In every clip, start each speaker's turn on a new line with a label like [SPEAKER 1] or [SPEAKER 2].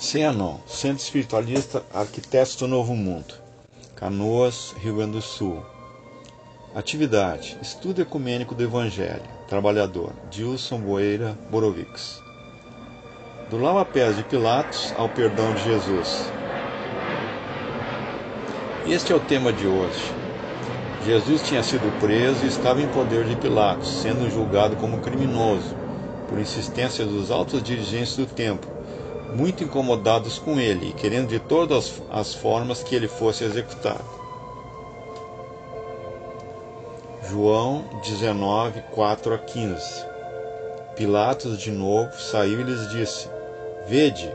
[SPEAKER 1] CEANON, Centro Espiritualista Arquitetos do Novo Mundo, Canoas, Rio Grande do Sul. Atividade: Estudo Ecumênico do Evangelho. Trabalhador: Dilson Boeira Borovics. Do lava-pés de Pilatos ao perdão de Jesus. Este é o tema de hoje. Jesus tinha sido preso e estava em poder de Pilatos, sendo julgado como criminoso, por insistência dos altos dirigentes do templo, muito incomodados com ele e querendo de todas as formas que ele fosse executado. João 19, 4 a 15. Pilatos de novo saiu e lhes disse: Vede,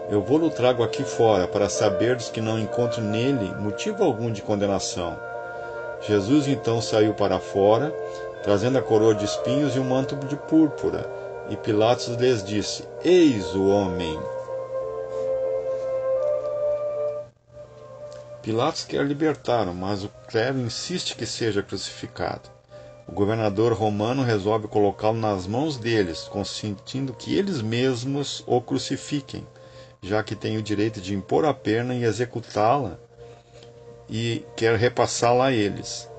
[SPEAKER 1] eu vou-lo trago aqui fora, para saberdes que não encontro nele motivo algum de condenação. Jesus então saiu para fora, trazendo a coroa de espinhos e um manto de púrpura, e Pilatos lhes disse: Eis o homem. Pilatos quer libertá-lo, mas o clero insiste que seja crucificado. O governador romano resolve colocá-lo nas mãos deles, consentindo que eles mesmos o crucifiquem, já que tem o direito de impor a pena e executá-la, e quer repassá-la a eles.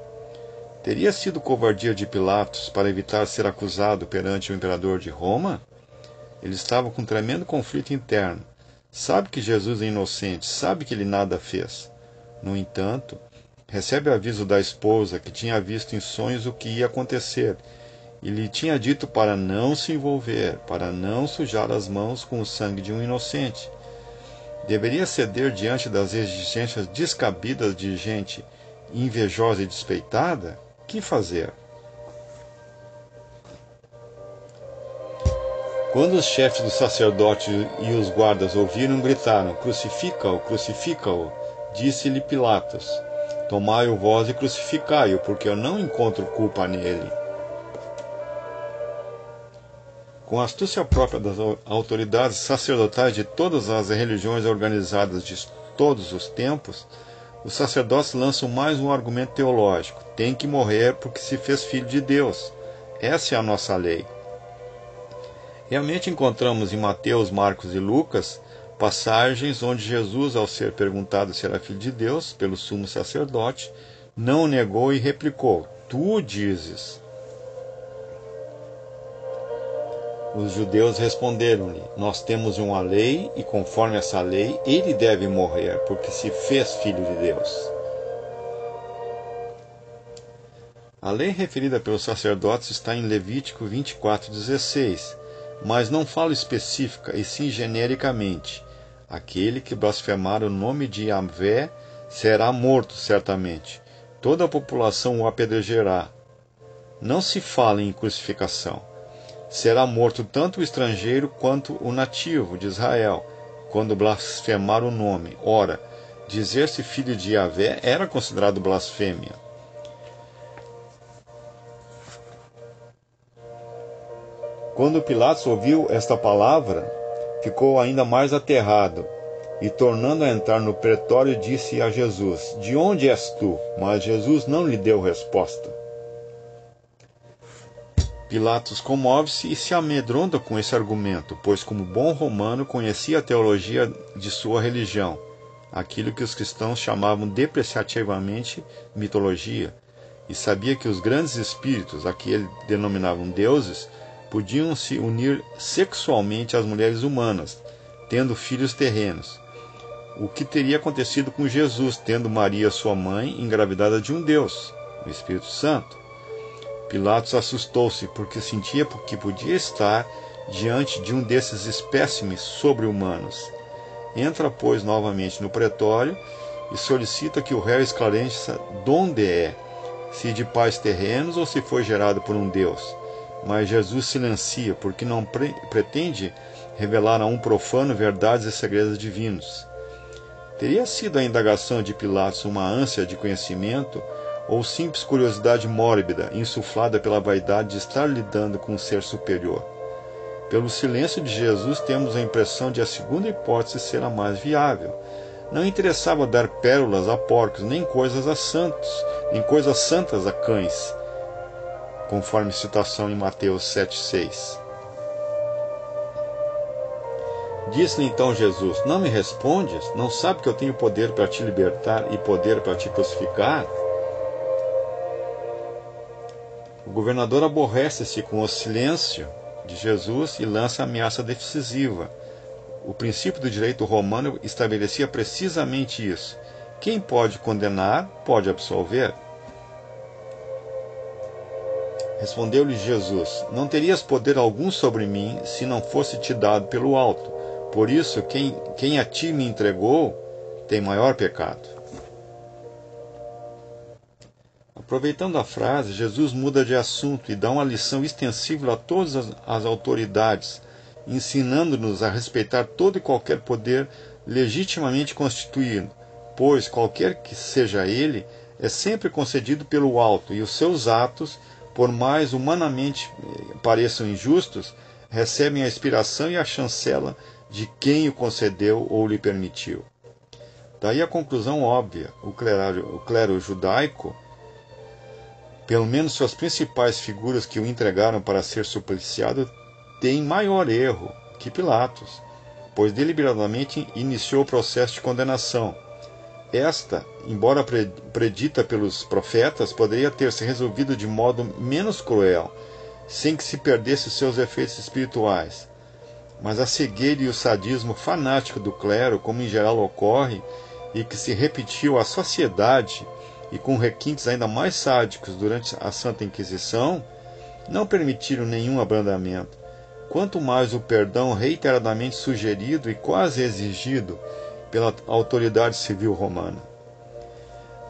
[SPEAKER 1] Teria sido covardia de Pilatos para evitar ser acusado perante o imperador de Roma? Ele estava com um tremendo conflito interno. Sabe que Jesus é inocente, sabe que ele nada fez. No entanto, recebe aviso da esposa, que tinha visto em sonhos o que ia acontecer, e lhe tinha dito para não se envolver, para não sujar as mãos com o sangue de um inocente. Deveria ceder diante das exigências descabidas de gente invejosa e despeitada? Que fazer? Quando os chefes dos sacerdotes e os guardas ouviram, gritaram: Crucifica-o, crucifica-o! Disse-lhe Pilatos: Tomai-o vós e crucificai-o, porque eu não encontro culpa nele. Com a astúcia própria das autoridades sacerdotais de todas as religiões organizadas de todos os tempos, os sacerdotes lançam mais um argumento teológico: tem que morrer porque se fez filho de Deus. Essa é a nossa lei. Realmente encontramos em Mateus, Marcos e Lucas passagens onde Jesus, ao ser perguntado se era filho de Deus pelo sumo sacerdote, não o negou e replicou: Tu dizes. Os judeus responderam-lhe: Nós temos uma lei, e conforme essa lei, ele deve morrer, porque se fez filho de Deus. A lei referida pelos sacerdotes está em Levítico 24:16, mas não fala específica, e sim genericamente: aquele que blasfemar o nome de Yahvé será morto certamente. Toda a população o apedrejará. Não se fala em crucificação. Será morto tanto o estrangeiro quanto o nativo de Israel, quando blasfemar o nome. Ora, dizer-se filho de Yahvé era considerado blasfêmia. Quando Pilatos ouviu esta palavra, ficou ainda mais aterrado, e tornando a entrar no pretório, disse a Jesus: De onde és tu? Mas Jesus não lhe deu resposta. Pilatos comove-se e se amedronta com esse argumento, pois como bom romano conhecia a teologia de sua religião, aquilo que os cristãos chamavam depreciativamente mitologia, e sabia que os grandes espíritos, a que ele denominavam deuses, podiam se unir sexualmente às mulheres humanas, tendo filhos terrenos. O que teria acontecido com Jesus, tendo Maria, sua mãe, engravidada de um Deus, o Espírito Santo? Pilatos assustou-se, porque sentia que podia estar diante de um desses espécimes sobre-humanos. Entra, pois, novamente no pretório e solicita que o réu esclareça donde é, se de pais terrenos ou se foi gerado por um Deus. Mas Jesus silencia, porque não pretende revelar a um profano verdades e segredos divinos. Teria sido a indagação de Pilatos uma ânsia de conhecimento, ou simples curiosidade mórbida, insuflada pela vaidade de estar lidando com um ser superior? Pelo silêncio de Jesus, temos a impressão de a segunda hipótese ser a mais viável. Não interessava dar pérolas a porcos, nem coisas santas a cães, conforme citação em Mateus 7,6. Disse-lhe então Jesus: Não me respondes? Não sabe que eu tenho poder para te libertar e poder para te crucificar? O governador aborrece-se com o silêncio de Jesus e lança a ameaça decisiva. O princípio do direito romano estabelecia precisamente isso. Quem pode condenar, pode absolver. Respondeu-lhe Jesus: Não terias poder algum sobre mim se não fosse te dado pelo alto. Por isso, quem a ti me entregou tem maior pecado. Aproveitando a frase, Jesus muda de assunto e dá uma lição extensível a todas as autoridades, ensinando-nos a respeitar todo e qualquer poder legitimamente constituído, pois qualquer que seja ele, é sempre concedido pelo alto, e os seus atos, por mais humanamente pareçam injustos, recebem a inspiração e a chancela de quem o concedeu ou lhe permitiu. Daí a conclusão óbvia: o clero judaico, pelo menos suas principais figuras que o entregaram para ser supliciado, tem maior erro que Pilatos, pois deliberadamente iniciou o processo de condenação. Esta, embora predita pelos profetas, poderia ter se resolvido de modo menos cruel, sem que se perdesse seus efeitos espirituais. Mas a cegueira e o sadismo fanático do clero, como em geral ocorre, e que se repetiu à sociedade, e com requintes ainda mais sádicos durante a Santa Inquisição, não permitiram nenhum abrandamento, quanto mais o perdão reiteradamente sugerido e quase exigido pela autoridade civil romana.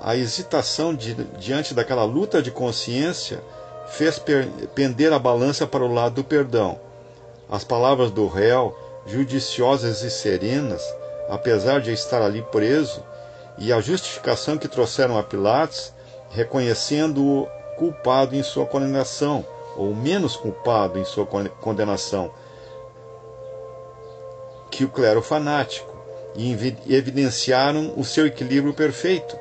[SPEAKER 1] A hesitação diante daquela luta de consciência fez pender a balança para o lado do perdão. As palavras do réu, judiciosas e serenas, apesar de estar ali preso, e a justificação que trouxeram a Pilatos, reconhecendo-o culpado em sua condenação, ou menos culpado em sua condenação que o clero fanático, e evidenciaram o seu equilíbrio perfeito.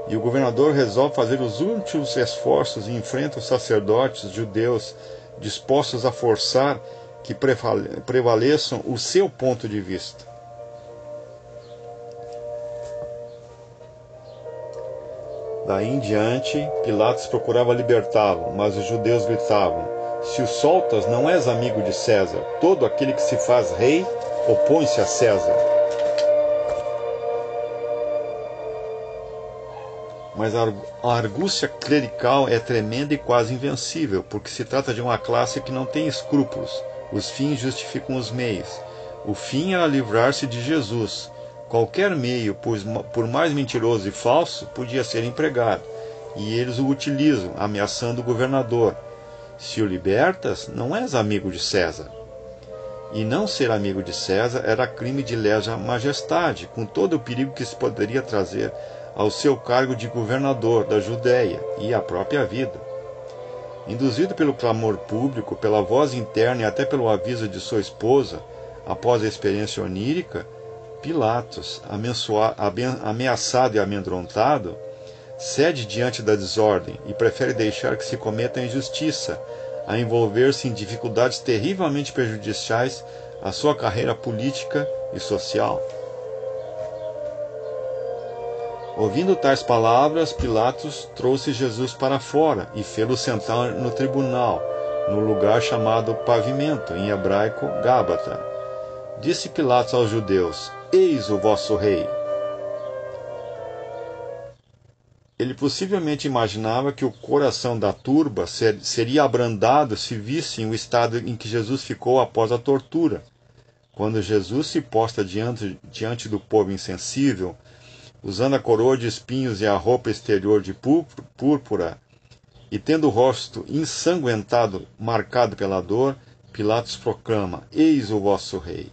[SPEAKER 1] E o governador resolve fazer os últimos esforços e enfrenta os sacerdotes judeus dispostos a forçar que prevaleçam o seu ponto de vista. Daí em diante, Pilatos procurava libertá-lo, mas os judeus gritavam: Se o soltas, não és amigo de César. Todo aquele que se faz rei opõe-se a César. Mas a argúcia clerical é tremenda e quase invencível, porque se trata de uma classe que não tem escrúpulos. Os fins justificam os meios. O fim era livrar-se de Jesus. Qualquer meio, por mais mentiroso e falso, podia ser empregado, e eles o utilizam, ameaçando o governador. Se o libertas, não és amigo de César. E não ser amigo de César era crime de lesa majestade, com todo o perigo que se poderia trazer ao seu cargo de governador da Judéia e à própria vida. Induzido pelo clamor público, pela voz interna e até pelo aviso de sua esposa, após a experiência onírica, Pilatos, ameaçado e amedrontado, cede diante da desordem e prefere deixar que se cometa a injustiça, a envolver-se em dificuldades terrivelmente prejudiciais à sua carreira política e social. Ouvindo tais palavras, Pilatos trouxe Jesus para fora e fê-lo sentar no tribunal, no lugar chamado Pavimento, em hebraico Gábata. Disse Pilatos aos judeus: Eis o vosso rei. Ele possivelmente imaginava que o coração da turba seria abrandado se vissem o estado em que Jesus ficou após a tortura. Quando Jesus se posta diante do povo insensível, usando a coroa de espinhos e a roupa exterior de púrpura, e tendo o rosto ensanguentado, marcado pela dor, Pilatos proclama: Eis o vosso rei.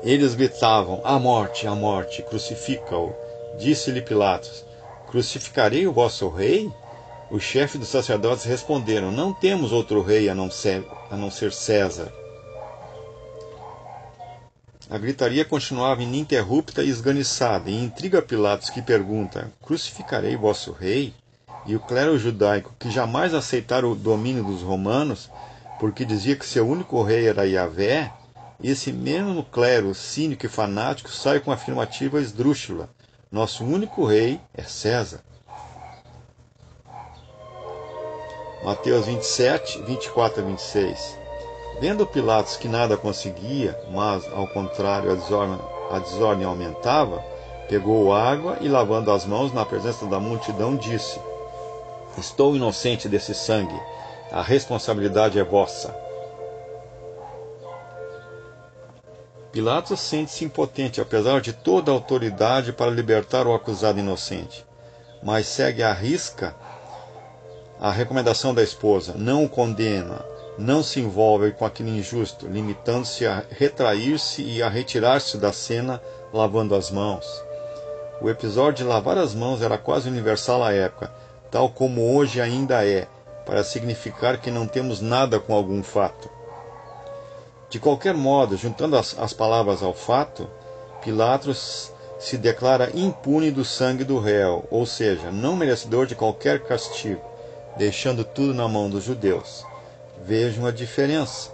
[SPEAKER 1] Eles gritavam: A morte, crucifica-o. Disse-lhe Pilatos: Crucificarei o vosso rei? Os chefes dos sacerdotes responderam: Não temos outro rei a não ser César. A gritaria continuava ininterrupta e esganiçada, e intriga Pilatos, que pergunta: Crucificarei vosso rei? E o clero judaico, que jamais aceitara o domínio dos romanos, porque dizia que seu único rei era Yahvé, esse mesmo clero cínico e fanático sai com a afirmativa esdrúxula: nosso único rei é César. Mateus 27, 24 a 26. Vendo Pilatos que nada conseguia, mas, ao contrário, a desordem aumentava, pegou água e, lavando as mãos na presença da multidão, disse: estou inocente desse sangue, a responsabilidade é vossa. Pilatos sente-se impotente, apesar de toda a autoridade para libertar o acusado inocente, mas segue à risca a recomendação da esposa, não o condena, não se envolve com aquele injusto, limitando-se a retrair-se e a retirar-se da cena lavando as mãos. O episódio de lavar as mãos era quase universal à época, tal como hoje ainda é, para significar que não temos nada com algum fato. De qualquer modo, juntando as palavras ao fato, Pilatos se declara impune do sangue do réu, ou seja, não merecedor de qualquer castigo, deixando tudo na mão dos judeus. Vejam a diferença.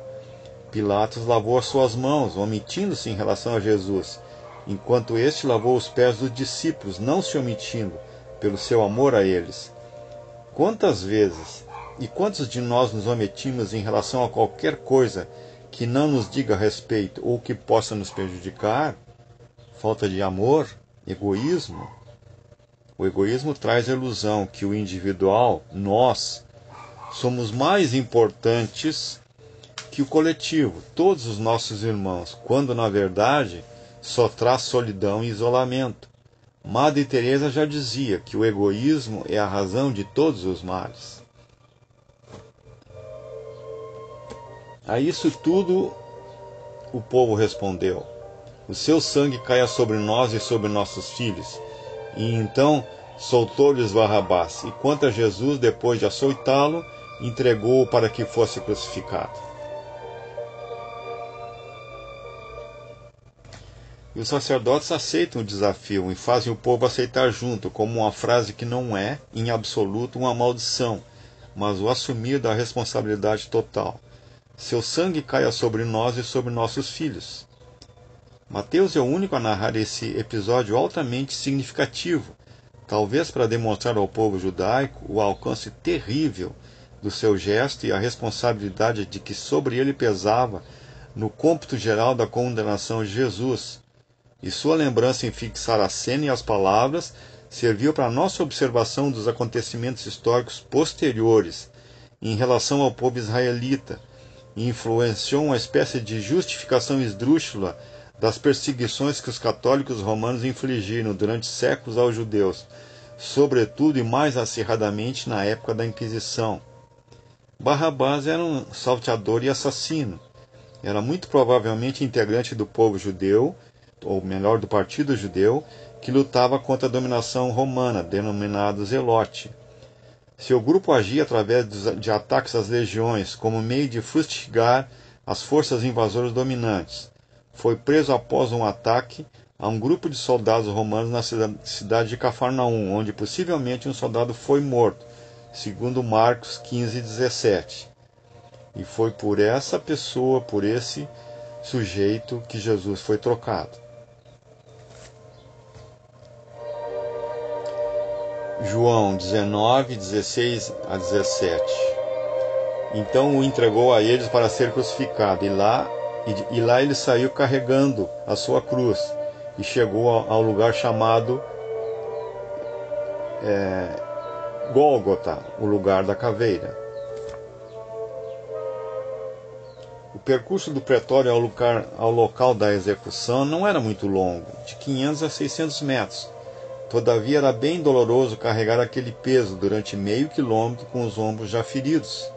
[SPEAKER 1] Pilatos lavou as suas mãos, omitindo-se em relação a Jesus, enquanto este lavou os pés dos discípulos, não se omitindo, pelo seu amor a eles. Quantas vezes e quantos de nós nos omitimos em relação a qualquer coisa que não nos diga respeito ou que possa nos prejudicar? Falta de amor? Egoísmo? O egoísmo traz a ilusão que o individual, nós, somos mais importantes que o coletivo, todos os nossos irmãos, quando na verdade só traz solidão e isolamento. Madre Teresa já dizia que o egoísmo é a razão de todos os males. A isso tudo o povo respondeu: o seu sangue caia sobre nós e sobre nossos filhos. E então soltou-lhes Barrabás, e quanto a Jesus, depois de açoitá-lo, entregou-o para que fosse crucificado. E os sacerdotes aceitam o desafio e fazem o povo aceitar junto, como uma frase que não é, em absoluto, uma maldição, mas o assumir da responsabilidade total. Seu sangue caia sobre nós e sobre nossos filhos. Mateus é o único a narrar esse episódio altamente significativo, talvez para demonstrar ao povo judaico o alcance terrível do seu gesto e a responsabilidade de que sobre ele pesava no cômputo geral da condenação de Jesus. E sua lembrança em fixar a cena e as palavras serviu para a nossa observação dos acontecimentos históricos posteriores em relação ao povo israelita e influenciou uma espécie de justificação esdrúxula das perseguições que os católicos romanos infligiram durante séculos aos judeus, sobretudo e mais acirradamente na época da Inquisição. Barrabás era um salteador e assassino. Era muito provavelmente integrante do povo judeu, ou melhor, do partido judeu, que lutava contra a dominação romana, denominado Zelote. Seu grupo agia através de ataques às legiões, como meio de fustigar as forças invasoras dominantes. Foi preso após um ataque a um grupo de soldados romanos na cidade de Cafarnaum, onde possivelmente um soldado foi morto, segundo Marcos 15:17. E foi por essa pessoa, por esse sujeito, que Jesus foi trocado. João 19:16 a 17. Então o entregou a eles para ser crucificado, e lá ele saiu carregando a sua cruz, e chegou ao lugar chamado Gólgota, o lugar da caveira. O percurso do pretório ao local da execução não era muito longo, de 500 a 600 metros. Todavia era bem doloroso carregar aquele peso durante meio quilômetro com os ombros já feridos.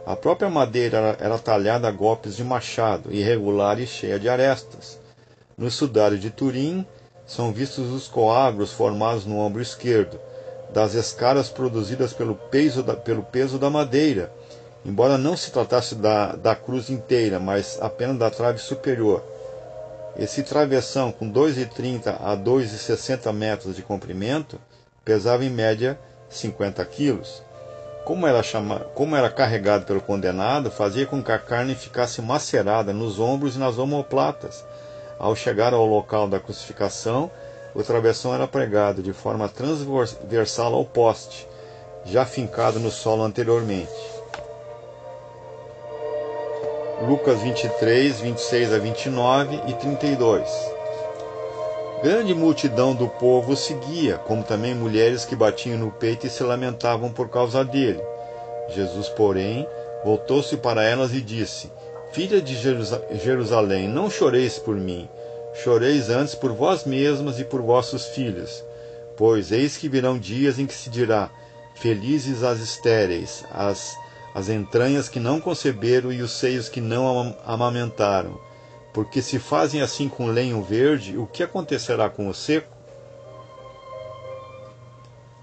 [SPEAKER 1] A própria madeira era talhada a golpes de machado, irregular e cheia de arestas. No sudário de Turim são vistos os coágulos formados no ombro esquerdo, das escaras produzidas pelo peso da madeira, embora não se tratasse da cruz inteira, mas apenas da trave superior. Esse travessão, com 2,30 a 2,60 metros de comprimento, pesava em média 50 quilos. como era carregado pelo condenado, fazia com que a carne ficasse macerada nos ombros e nas omoplatas. Ao chegar ao local da crucificação, o travessão era pregado de forma transversal ao poste, já fincado no solo anteriormente. Lucas 23, 26 a 29 e 32. Grande multidão do povo o seguia, como também mulheres que batiam no peito e se lamentavam por causa dele. Jesus, porém, voltou-se para elas e disse: Filha de Jerusalém, não choreis por mim, choreis antes por vós mesmas e por vossos filhos. Pois eis que virão dias em que se dirá: Felizes as estéreis, as entranhas que não conceberam e os seios que não amamentaram. Porque se fazem assim com lenho verde, o que acontecerá com o seco?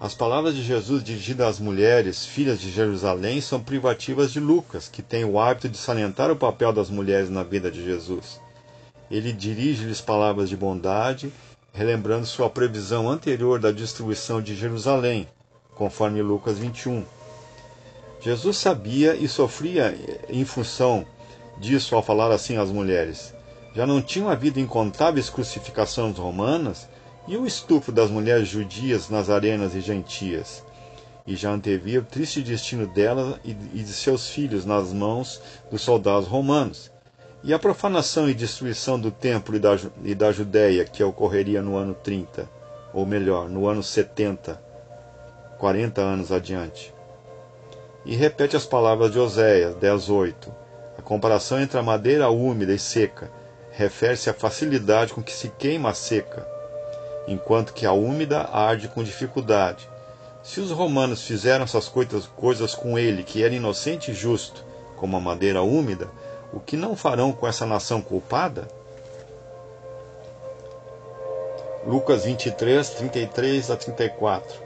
[SPEAKER 1] As palavras de Jesus dirigidas às mulheres, filhas de Jerusalém, são privativas de Lucas, que tem o hábito de salientar o papel das mulheres na vida de Jesus. Ele dirige-lhes palavras de bondade, relembrando sua previsão anterior da destruição de Jerusalém, conforme Lucas 21. Jesus sabia e sofria em função disso ao falar assim às mulheres. Já não tinham havido incontáveis crucificações romanas e o estupro das mulheres judias, nazarenas e gentias, e já antevia o triste destino delas e de seus filhos nas mãos dos soldados romanos, e a profanação e destruição do templo e da Judéia, que ocorreria no ano 30, ou melhor, no ano 70, 40 anos adiante. E repete as palavras de Oséias 10:8. A comparação entre a madeira úmida e seca refere-se à facilidade com que se queima a seca, enquanto que a úmida arde com dificuldade. Se os romanos fizeram essas coisas com ele, que era inocente e justo, como a madeira úmida, o que não farão com essa nação culpada? Lucas 23, 33 a 34.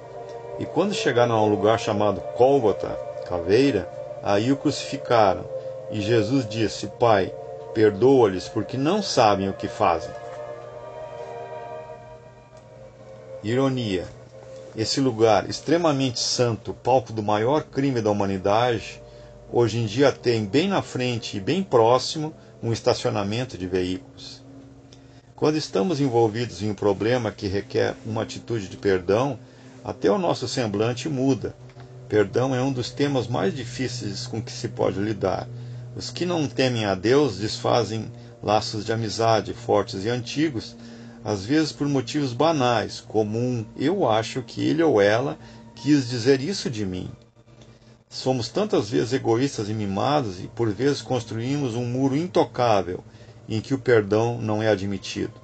[SPEAKER 1] E quando chegaram a um lugar chamado Gólgota, caveira, aí o crucificaram. E Jesus disse: Pai, perdoa-lhes, porque não sabem o que fazem. Ironia. Esse lugar extremamente santo, palco do maior crime da humanidade, hoje em dia tem bem na frente e bem próximo um estacionamento de veículos. Quando estamos envolvidos em um problema que requer uma atitude de perdão, até o nosso semblante muda. Perdão é um dos temas mais difíceis com que se pode lidar. Os que não temem a Deus desfazem laços de amizade fortes e antigos, às vezes por motivos banais, como eu acho que ele ou ela quis dizer isso de mim. Somos tantas vezes egoístas e mimados e por vezes construímos um muro intocável em que o perdão não é admitido.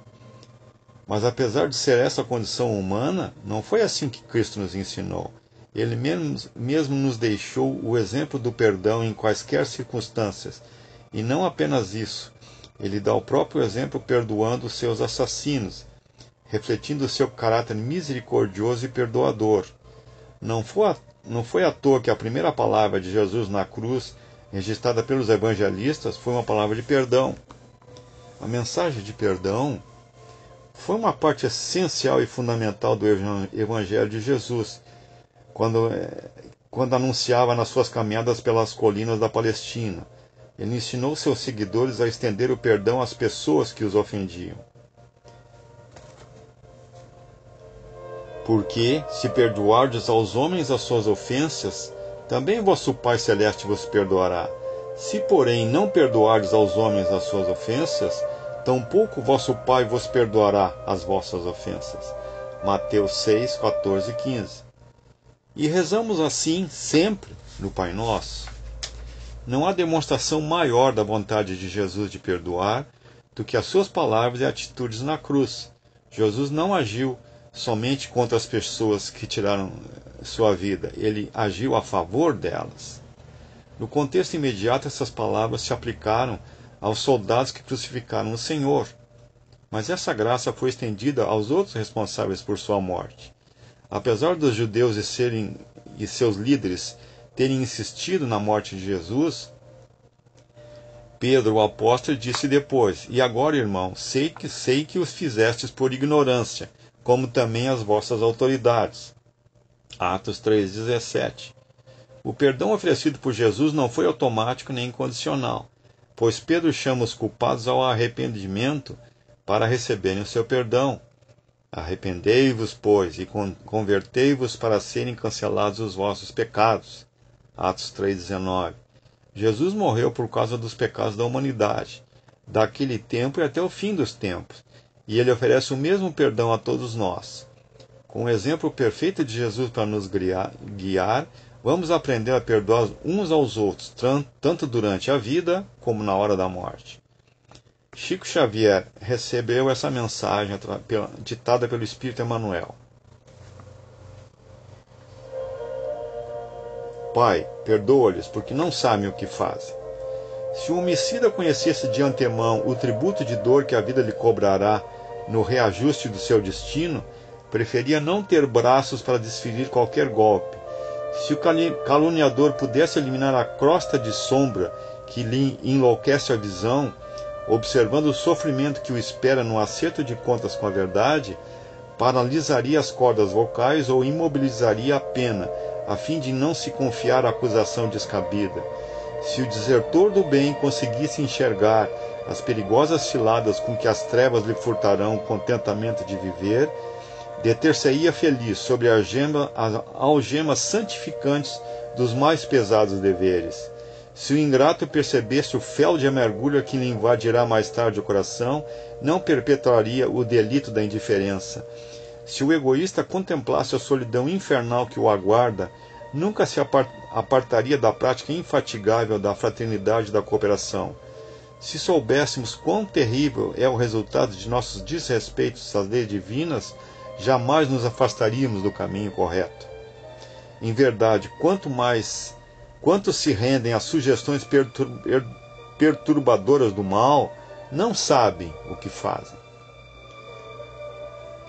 [SPEAKER 1] Mas apesar de ser essa condição humana, não foi assim que Cristo nos ensinou. Ele mesmo nos deixou o exemplo do perdão em quaisquer circunstâncias. E não apenas isso, ele dá o próprio exemplo perdoando os seus assassinos, refletindo o seu caráter misericordioso e perdoador. Não foi à toa que a primeira palavra de Jesus na cruz, registrada pelos evangelistas, foi uma palavra de perdão. A mensagem de perdão foi uma parte essencial e fundamental do Evangelho de Jesus, quando anunciava nas suas caminhadas pelas colinas da Palestina. Ele ensinou seus seguidores a estender o perdão às pessoas que os ofendiam. Porque, se perdoardes aos homens as suas ofensas, também vosso Pai Celeste vos perdoará. Se, porém, não perdoardes aos homens as suas ofensas, tampouco vosso Pai vos perdoará as vossas ofensas. Mateus 6, 14 e 15. E rezamos assim sempre no Pai Nosso. Não há demonstração maior da vontade de Jesus de perdoar do que as suas palavras e atitudes na cruz. Jesus não agiu somente contra as pessoas que tiraram sua vida, ele agiu a favor delas. No contexto imediato, essas palavras se aplicaram aos soldados que crucificaram o Senhor. Mas essa graça foi estendida aos outros responsáveis por sua morte. Apesar dos judeus e seus líderes terem insistido na morte de Jesus, Pedro, o apóstolo, disse depois: E agora, irmão, sei que os fizestes por ignorância, como também as vossas autoridades. Atos 3,17. O perdão oferecido por Jesus não foi automático nem incondicional, pois Pedro chama os culpados ao arrependimento para receberem o seu perdão. Arrependei-vos, pois, e convertei-vos para serem cancelados os vossos pecados. Atos 3,19. Jesus morreu por causa dos pecados da humanidade, daquele tempo e até o fim dos tempos, e ele oferece o mesmo perdão a todos nós. Com o exemplo perfeito de Jesus para nos guiar, vamos aprender a perdoar uns aos outros, tanto durante a vida como na hora da morte. Chico Xavier recebeu essa mensagem ditada pelo Espírito Emmanuel. Pai, perdoa-lhes, porque não sabem o que fazem. Se o homicida conhecesse de antemão o tributo de dor que a vida lhe cobrará no reajuste do seu destino, preferia não ter braços para desferir qualquer golpe. Se o caluniador pudesse eliminar a crosta de sombra que lhe enlouquece a visão, observando o sofrimento que o espera no acerto de contas com a verdade, paralisaria as cordas vocais ou imobilizaria a pena, a fim de não se confiar à acusação descabida. Se o desertor do bem conseguisse enxergar as perigosas ciladas com que as trevas lhe furtarão o contentamento de viver, deter-se-ia feliz sobre as algemas santificantes dos mais pesados deveres. Se o ingrato percebesse o fel de amargura que lhe invadirá mais tarde o coração, não perpetuaria o delito da indiferença. Se o egoísta contemplasse a solidão infernal que o aguarda, nunca se apartaria da prática infatigável da fraternidade e da cooperação. Se soubéssemos quão terrível é o resultado de nossos desrespeitos às leis divinas, jamais nos afastaríamos do caminho correto. Em verdade, quantos se rendem às sugestões perturbadoras do mal, não sabem o que fazem.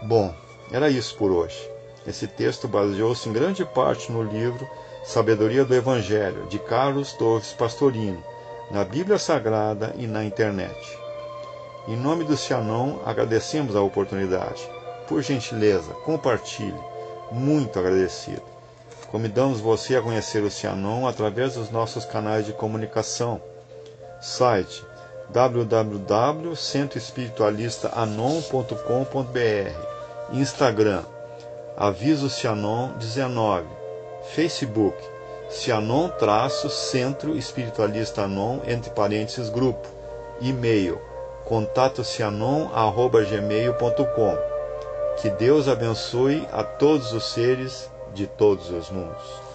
[SPEAKER 1] Bom, era isso por hoje. Esse texto baseou-se em grande parte no livro Sabedoria do Evangelho, de Carlos Torres Pastorino, na Bíblia Sagrada e na internet. Em nome do Cianon, agradecemos a oportunidade. Por gentileza, compartilhe. Muito agradecido. Convidamos você a conhecer o Cianon através dos nossos canais de comunicação. Site www.centroespiritualistaanon.com.br, Instagram Aviso Cianon 19, Facebook Cianon-Centro Espiritualista Anon, entre parênteses, grupo, e-mail contatocianon@gmail.com. Que Deus abençoe a todos os seres de todos os mundos.